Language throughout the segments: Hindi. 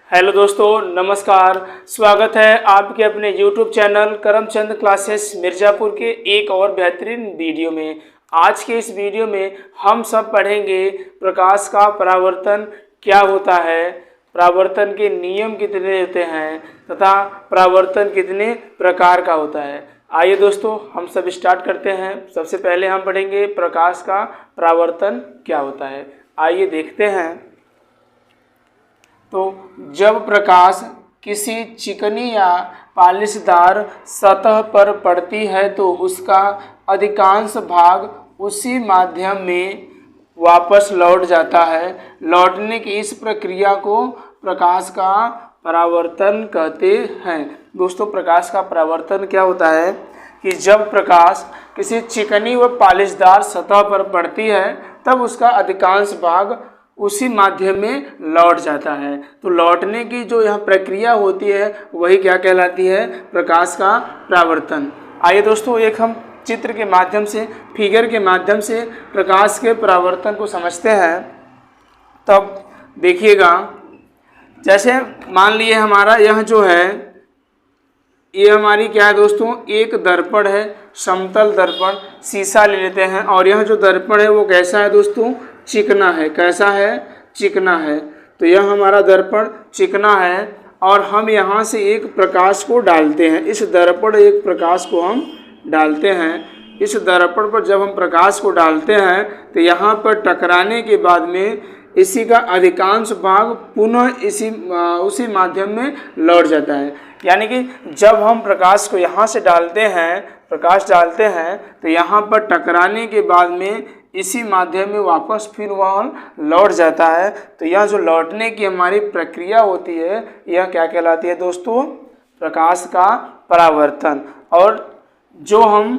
हेलो दोस्तों, नमस्कार। स्वागत है आपके अपने YouTube channel Karamchand classes Mirzapur के एक और बेहतरीन वीडियो में। आज के इस वीडियो में हम सब पढ़ेंगे प्रकाश का परावर्तन क्या होता है, परावर्तन के नियम कितने होते हैं तथा परावर्तन कितने प्रकार का होता है। आइए दोस्तों, हम सब स्टार्ट करते हैं। सबसे पहले हम पढ़ेंगे प्रकाश का परावर्तन क्या होता है। आइए देखते हैं। तो जब प्रकाश किसी चिकनी या पालिशदार सतह पर पड़ती है तो उसका अधिकांश भाग उसी माध्यम में वापस लौट जाता है। लौटने की इस प्रक्रिया को प्रकाश का परावर्तन कहते हैं। दोस्तों, प्रकाश का परावर्तन क्या होता है कि जब प्रकाश किसी चिकनी व पालिशदार सतह पर पड़ती है तब उसका अधिकांश भाग उसी माध्यम में लौट जाता है। तो लौटने की जो यह प्रक्रिया होती है वही क्या कहलाती है, प्रकाश का परावर्तन। आइए दोस्तों, एक हम चित्र के माध्यम से, फिगर के माध्यम से प्रकाश के परावर्तन को समझते हैं। तब देखिएगा, जैसे मान लिए हमारा यह जो है, ये हमारी क्या है दोस्तों, एक दर्पण है, समतल दर्पण, शीशा ले लेते हैं। और यह जो दर्पण है वो कैसा है दोस्तों, चिकना है। कैसा है, चिकना है। तो यह हमारा दर्पण चिकना है और हम यहाँ से एक प्रकाश को डालते हैं। इस दर्पण एक प्रकाश को हम डालते हैं। इस दर्पण पर जब हम प्रकाश को डालते हैं तो यहाँ पर टकराने के बाद में इसी का अधिकांश भाग पुनः उसी माध्यम में लौट जाता है। यानी कि जब हम प्रकाश को यहाँ से डालते हैं, प्रकाश डालते हैं, तो यहाँ पर टकराने के बाद में इसी माध्यम में वापस फिर वह लौट जाता है। तो यह जो लौटने की हमारी प्रक्रिया होती है यह क्या कहलाती है दोस्तों, प्रकाश का परावर्तन। और जो हम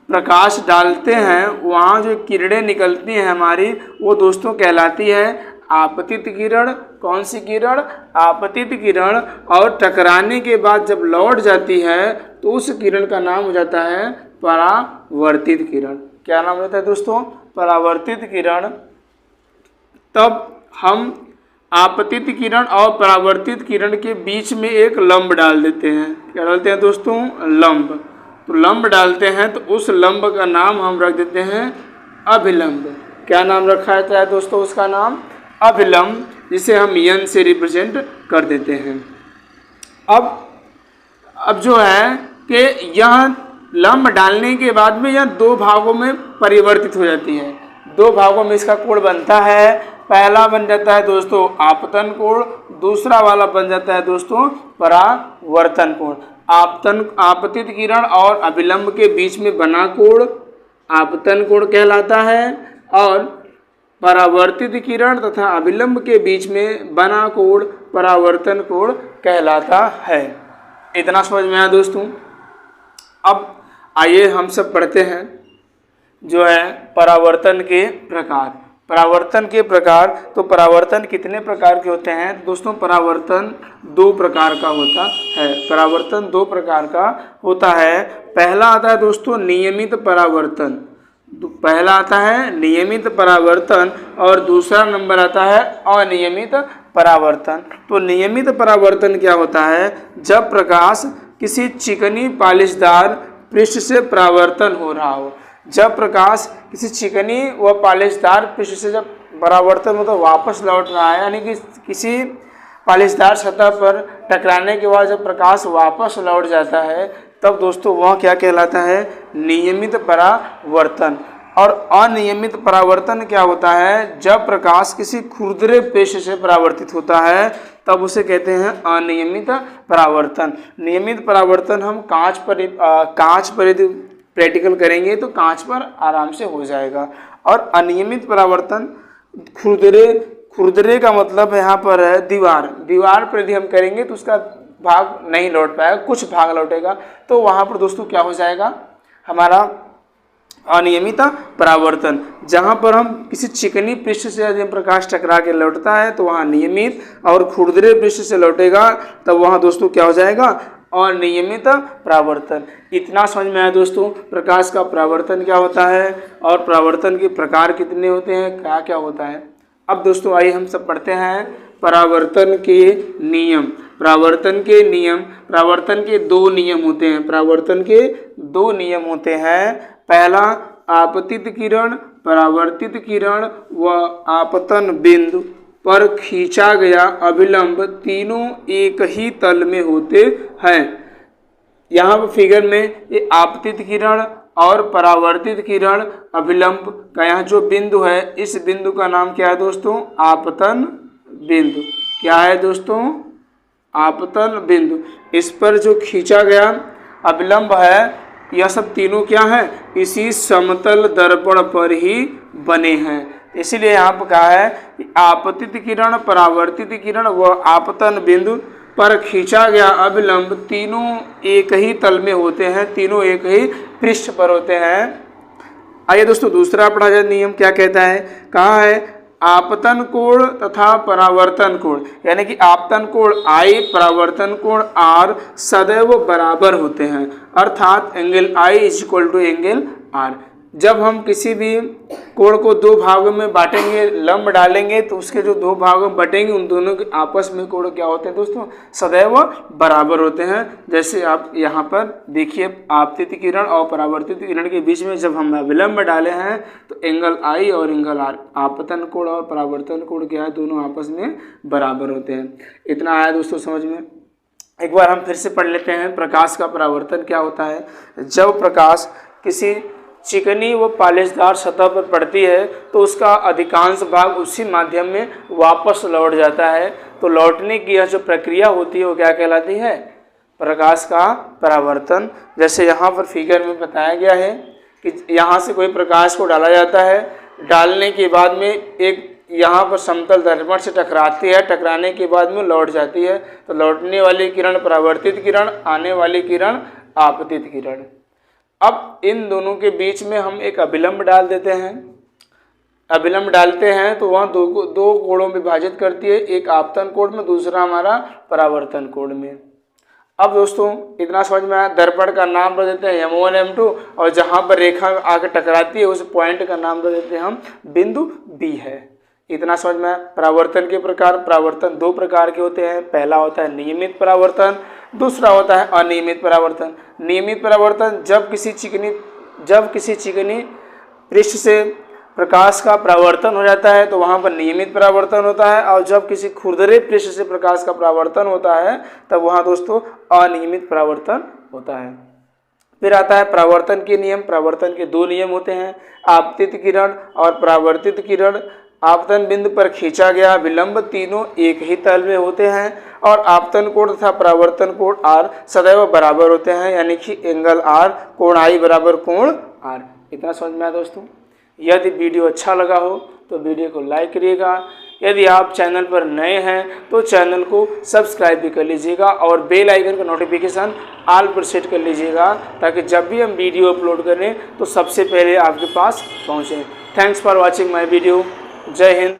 प्रकाश डालते हैं वहाँ जो किरणें निकलती हैं हमारी, वो दोस्तों कहलाती है आपतित किरण। कौन सी किरण, आपतित किरण। और टकराने के बाद जब लौट जाती है तो उस किरण का नाम हो जाता है परावर्तित किरण। क्या नाम रहता है दोस्तों, परावर्तित किरण। तब हम आपतित किरण और परावर्तित किरण के बीच में एक लंब डाल देते हैं। क्या डालते हैं दोस्तों, लंब। तो लंब डालते हैं तो उस लंब का नाम हम रख देते हैं अभिलंब। क्या नाम रखा जाता है दोस्तों, उसका नाम अभिलंब, जिसे हम यन से रिप्रेजेंट कर देते हैं। अब जो है कि यह लंब डालने के बाद में यह दो भागों में परिवर्तित हो जाती है। दो भागों में इसका कोण बनता है। पहला बन जाता है दोस्तों आपतन कोण, दूसरा वाला बन जाता है दोस्तों परावर्तन कोण। आपतित किरण और अभिलंब के बीच में बना कोण आपतन कोण कहलाता है और परावर्तित किरण तथा अभिलंब के बीच में बना कोण परावर्तन कोण कहलाता है। इतना समझ में आया दोस्तों। अब आइए हम सब पढ़ते हैं जो है परावर्तन के प्रकार। परावर्तन के प्रकार, तो परावर्तन कितने प्रकार के होते हैं दोस्तों, परावर्तन दो प्रकार का होता है। परावर्तन दो प्रकार का होता है। पहला आता है दोस्तों नियमित परावर्तन। पहला आता है नियमित परावर्तन और दूसरा नंबर आता है अनियमित परावर्तन। तो नियमित परावर्तन क्या होता है, जब प्रकाश किसी चिकनी पालिशदार पृष्ठ से परावर्तन हो रहा हो। जब प्रकाश किसी चिकनी व पालिशदार पृष्ठ से जब परावर्तन हो तो वापस लौट रहा है, यानी कि किसी पालिशदार सतह पर टकराने के बाद जब प्रकाश वापस लौट जाता है तब दोस्तों वह क्या कहलाता है, नियमित परावर्तन। और अनियमित परावर्तन क्या होता है, जब प्रकाश किसी खुरदरे पृष्ठ से परावर्तित होता है तब उसे कहते हैं अनियमित परावर्तन। नियमित परावर्तन हम कांच पर प्रैक्टिकल करेंगे तो कांच पर आराम से हो जाएगा। और अनियमित परावर्तन खुरदरे का मतलब यहाँ पर है दीवार पर यदि हम करेंगे तो उसका भाग नहीं लौट पाएगा, कुछ भाग लौटेगा। तो वहाँ पर दोस्तों क्या हो जाएगा, हमारा अनियमित परावर्तन। जहाँ पर हम किसी चिकनी पृष्ठ से यदि प्रकाश टकरा के लौटता है तो वहाँ नियमित, और खुरदरे पृष्ठ से लौटेगा तब वहाँ दोस्तों क्या हो जाएगा, अनियमित परावर्तन। इतना समझ में आया दोस्तों, प्रकाश का परावर्तन क्या होता है और परावर्तन के प्रकार कितने होते हैं, क्या क्या होता है। अब दोस्तों आइए हम सब पढ़ते हैं परावर्तन के नियम। परावर्तन के दो नियम होते हैं। परावर्तन के दो नियम होते हैं। पहला, आपतित किरण, परावर्तित किरण व आपतन बिंदु पर खींचा गया अभिलंब तीनों एक ही तल में होते हैं। यहाँ पर फिगर में ये आपतित किरण और परावर्तित किरण अभिलंब का यहाँ जो बिंदु है, इस बिंदु का नाम क्या है दोस्तों? आपतन बिंदु। क्या है दोस्तों? आपतन बिंदु। इस पर जो खींचा गया अभिलंब है, यह सब तीनों क्या है? इसी समतल दर्पण पर ही बने हैं। इसीलिए यहाँ पर कहा है कि आपतित किरण, परावर्तित किरण व आपतन बिंदु पर खींचा गया अभिलंब तीनों एक ही तल में होते हैं, तीनों एक ही पृष्ठ पर होते हैं। आइए दोस्तों, दूसरा पढ़ा जाए नियम क्या कहता है। कहा है आपतन कोण तथा परावर्तन कोण, यानी कि आपतन कोण I, परावर्तन कोण R सदैव बराबर होते हैं। अर्थात angle I is equal to angle R। जब हम किसी भी कोण को दो भागों में बांटेंगे, लंब डालेंगे, तो उसके जो दो भागों में बटेंगे उन दोनों के आपस में कोण क्या होते हैं दोस्तों? सदैव बराबर होते हैं। जैसे आप यहाँ पर देखिए, आपतित किरण और परावर्तित किरण के बीच में जब हम विलंब डाले हैं तो एंगल I और एंगल R, आपतन कोण और परावर्तन कोण क्या है, दोनों आपस में बराबर होते हैं। इतना आया दोस्तों समझ में। एक बार हम फिर से पढ़ लेते हैं, प्रकाश का परावर्तन क्या होता है। जब प्रकाश किसी चिकनी व पॉलिशदार सतह पर पड़ती है तो उसका अधिकांश भाग उसी माध्यम में वापस लौट जाता है। तो लौटने की यह जो प्रक्रिया होती है वो क्या कहलाती है? प्रकाश का परावर्तन। जैसे यहाँ पर फिगर में बताया गया है कि यहाँ से कोई प्रकाश को डाला जाता है, डालने के बाद में एक यहाँ पर समतल दर्पण से टकराती है, टकराने के बाद में लौट जाती है। तो लौटने वाली किरण परावर्तित किरण, आने वाली किरण आपतित किरण। अब इन दोनों के बीच में हम एक अभिलंब डाल देते हैं। अभिलंब डालते हैं तो वहाँ दो कोणों में विभाजित करती है, एक आपतन कोण में, दूसरा हमारा परावर्तन कोण में। अब दोस्तों इतना समझ में आया। दर्पण का नाम रख देते हैं M1 M2, और जहाँ पर रेखा आकर टकराती है उस पॉइंट का नाम रख देते हैं हम बिंदु B है। इतना समझ में आया। परावर्तन के प्रकार, परावर्तन दो प्रकार के होते हैं। पहला होता है नियमित परावर्तन, दूसरा होता है अनियमित परावर्तन। नियमित परावर्तन जब किसी चिकनी पृष्ठ से प्रकाश का परावर्तन हो जाता है तो वहाँ पर नियमित परावर्तन होता है, और जब किसी खुरदरे पृष्ठ से प्रकाश का परावर्तन होता है तब वहाँ दोस्तों अनियमित परावर्तन होता है। फिर आता है परावर्तन के नियम। परावर्तन के दो नियम होते हैं, आपतित किरण और परावर्तित किरण। आपतन बिंदु पर खींचा गया विलंब तीनों एक ही तल में होते हैं, और आपतन कोण तथा परावर्तन कोण R सदैव बराबर होते हैं, यानी कि एंगल R कोण I बराबर कोण R। इतना समझ में आया दोस्तों। यदि वीडियो अच्छा लगा हो तो वीडियो को लाइक करिएगा। यदि आप चैनल पर नए हैं तो चैनल को सब्सक्राइब भी कर लीजिएगा, और बेल आइकन का नोटिफिकेशन ऑल पर सेट कर लीजिएगा, ताकि जब भी हम वीडियो अपलोड करें तो सबसे पहले आपके पास पहुँचे। Thanks for watching my video. जय हिंद।